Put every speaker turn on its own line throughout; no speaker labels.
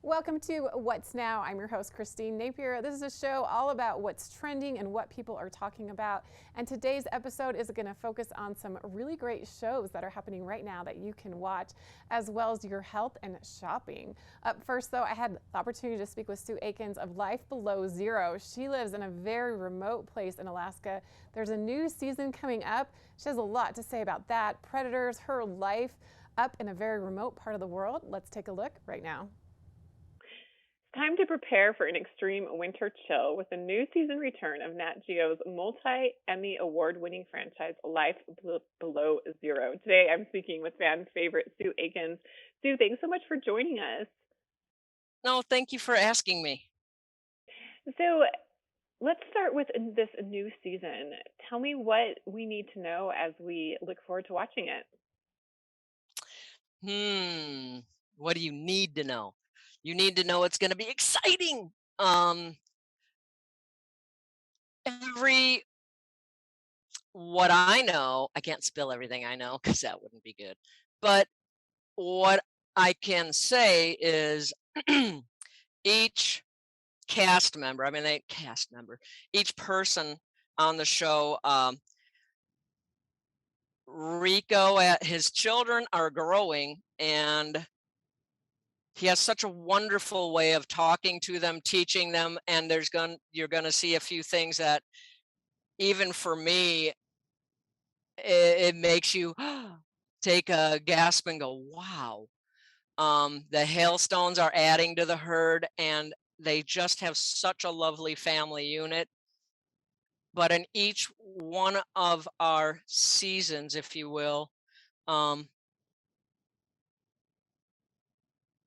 Welcome to What's Now. I'm your host, Christine Napier. This is a show all about what's trending and what people are talking about. And today's episode is going to focus on some really great shows that are happening right now that you can watch, as well as your health and shopping. Up first, though, I had the opportunity to speak with Sue Aikens of Life Below Zero. She lives in a very remote place in Alaska. There's a new season coming up. She has a lot to say about that, predators, her life up in a very remote part of the world. Let's take a look right now.
Time to prepare for an extreme winter chill with the new season return of Nat Geo's multi-Emmy award-winning franchise Life Below Zero. Today I'm speaking with fan favorite Sue Aikens. Sue, thanks so much for joining us.
No, thank you for asking me.
So let's start with this new season. Tell me what we need to know as we look forward to watching it.
What do you need to know? You need to know it's going to be exciting. Um, every what I know, I can't spill everything I know because that wouldn't be good. But what I can say is each each person on the show, Rico, his children are growing, and he has such a wonderful way of talking to them, teaching them, and you're going to see a few things that even for me it makes you take a gasp and go, wow. The hailstones are adding to the herd, and they just have such a lovely family unit. But in each one of our seasons, if you will, um,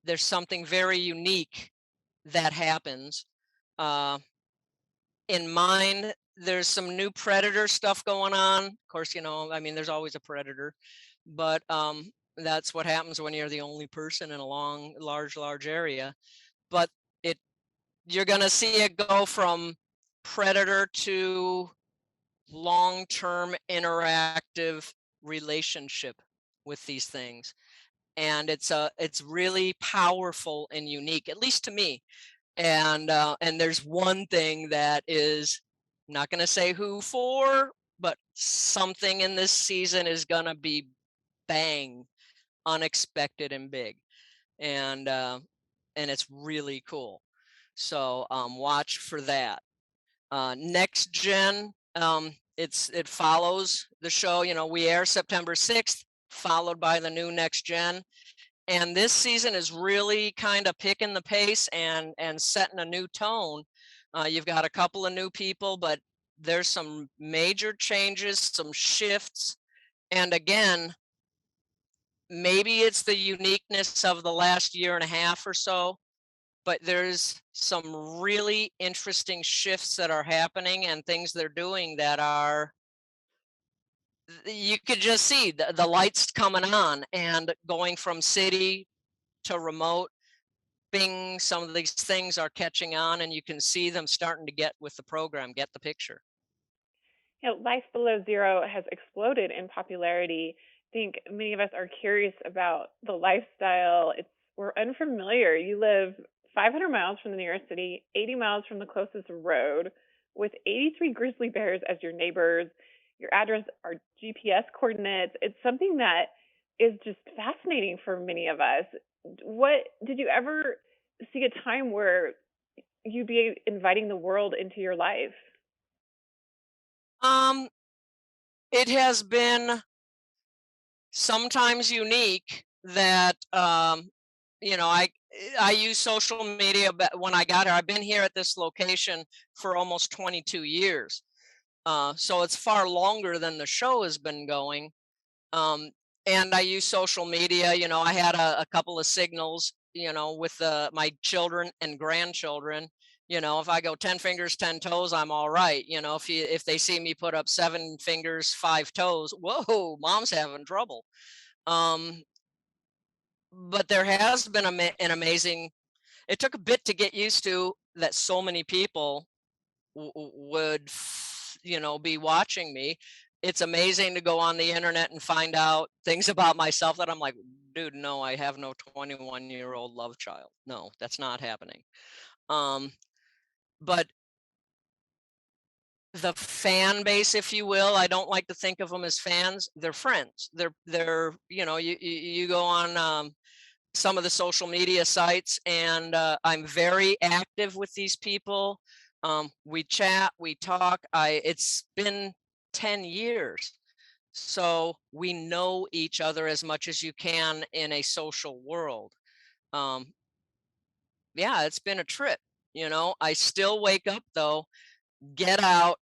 there's something very unique that happens. Uh, in mine, there's some new predator stuff going on. Of course, I mean, there's always a predator, but that's what happens when you're the only person in a large area. But it you're gonna see it go from predator to long-term interactive relationship with these things. And it's really powerful and unique, at least to me. And there's one thing that is, not going to say who for, but something in this season is going to be bang, unexpected and big, and it's really cool. So watch for that. Next gen, it follows the show. We air September 6th, followed by the new next gen, and this season is really kind of picking the pace and setting a new tone. You've got a couple of new people, but there's some major changes, some shifts, and again, maybe it's the uniqueness of the last year and a half or so, but there's some really interesting shifts that are happening and things they're doing that are, you could just see the lights coming on and going from city to remote. Bing, some of these things are catching on, and you can see them starting to get with the program, get the picture.
Life Below Zero has exploded in popularity. I think many of us are curious about the lifestyle. We're unfamiliar. You live 500 miles from the nearest city, 80 miles from the closest road, with 83 grizzly bears as your neighbors. Your address are GPS coordinates. It's something that is just fascinating for many of us. What did you ever see a time where you'd be inviting the world into your life?
Um, it has been sometimes unique that I use social media, but when I got here, I've been here at this location for almost 22 years. So it's far longer than the show has been going. Um, and I use social media. I had a couple of signals, with my children and grandchildren. If I go 10 fingers, 10 toes, I'm all right. If they see me put up 7 fingers, 5 toes, whoa, mom's having trouble. Um, but there has been an amazing. It took a bit to get used to that so many people would be watching me. It's amazing to go on the internet and find out things about myself that I'm like, dude, no, I have no 21-year-old love child. No, that's not happening. Um, but the fan base, if you will, I don't like to think of them as fans. They're friends. They're you go on some of the social media sites, and I'm very active with these people. We chat, we talk. It's been 10 years. So we know each other as much as you can in a social world. Um, yeah, it's been a trip. I still wake up though, get out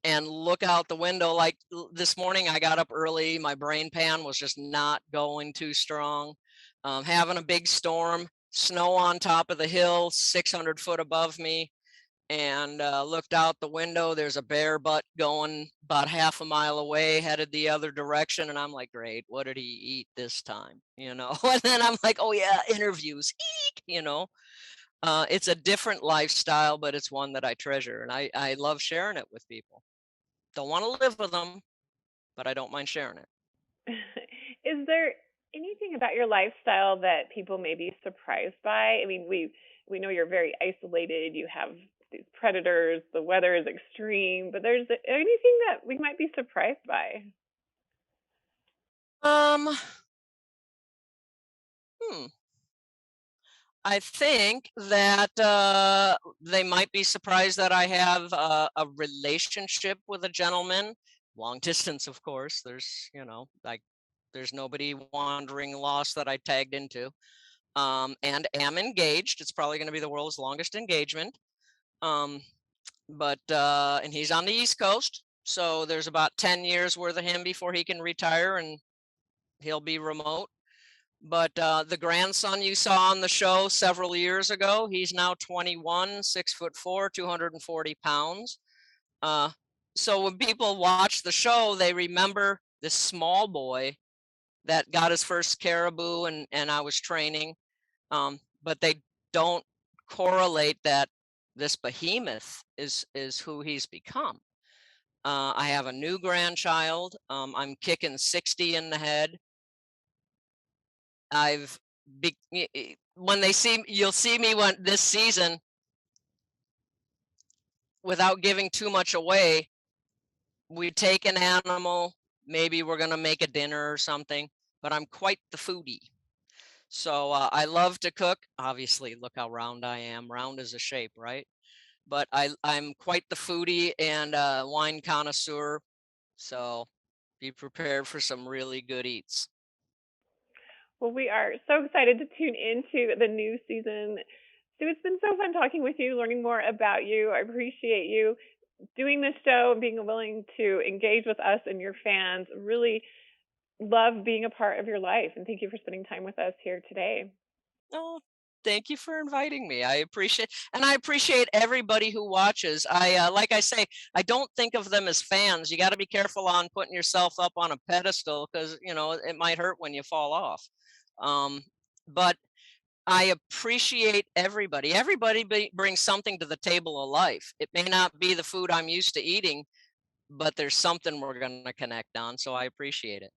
and look out the window. Like this morning, I got up early. My brain pan was just not going too strong. Having a big storm, snow on top of the hill, 600 foot above me, and looked out the window. There's a bear butt going about half a mile away, headed the other direction. And I'm like, great, what did he eat this time? And then I'm like, oh yeah, interviews. Eek. It's a different lifestyle, but it's one that I treasure, and I love sharing it with people. Don't want to live with them, but I don't mind sharing it.
Is there anything about your lifestyle that people may be surprised by? I mean, we know you're very isolated. You have these predators. The weather is extreme, but there's anything that we might be surprised by?
Um, hmm. I think that they might be surprised that I have a relationship with a gentleman, long distance, of course. Like there's nobody wandering lost that I tagged into. And am engaged. It's probably going to be the world's longest engagement. Um, and he's on the East Coast, so there's about 10 years worth of him before he can retire, and he'll be remote. But the grandson you saw on the show several years ago, he's now 21, 6'4", 240 pounds. So when people watch the show, they remember this small boy that got his first caribou, and I was training. But they don't correlate that this behemoth is who he's become. I have a new grandchild. I'm kicking 60 in the head. When you'll see me this season, without giving too much away. We take an animal, maybe we're gonna make a dinner or something, but I'm quite the foodie. So I love to cook. Obviously, look how round I am. Round is a shape, right? But I'm quite the foodie and wine connoisseur. So be prepared for some really good eats.
Well, we are so excited to tune into the new season. So it's been so fun talking with you, learning more about you. I appreciate you doing this show and being willing to engage with us and your fans. Really love being a part of your life. And thank you for spending time with us here today.
Oh, thank you for inviting me. I appreciate everybody who watches. Like I say, I don't think of them as fans. You got to be careful on putting yourself up on a pedestal because it might hurt when you fall off. But I appreciate everybody. Brings something to the table of life. It may not be the food I'm used to eating, but there's something we're going to connect on. So I appreciate it.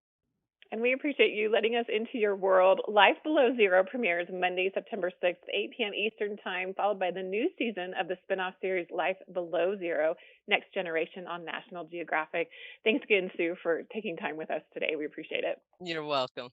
And we appreciate you letting us into your world. Life Below Zero premieres Monday, September 6th, 8 p.m. Eastern Time, followed by the new season of the spinoff series Life Below Zero, Next Generation on National Geographic. Thanks again, Sue, for taking time with us today. We appreciate it.
You're welcome.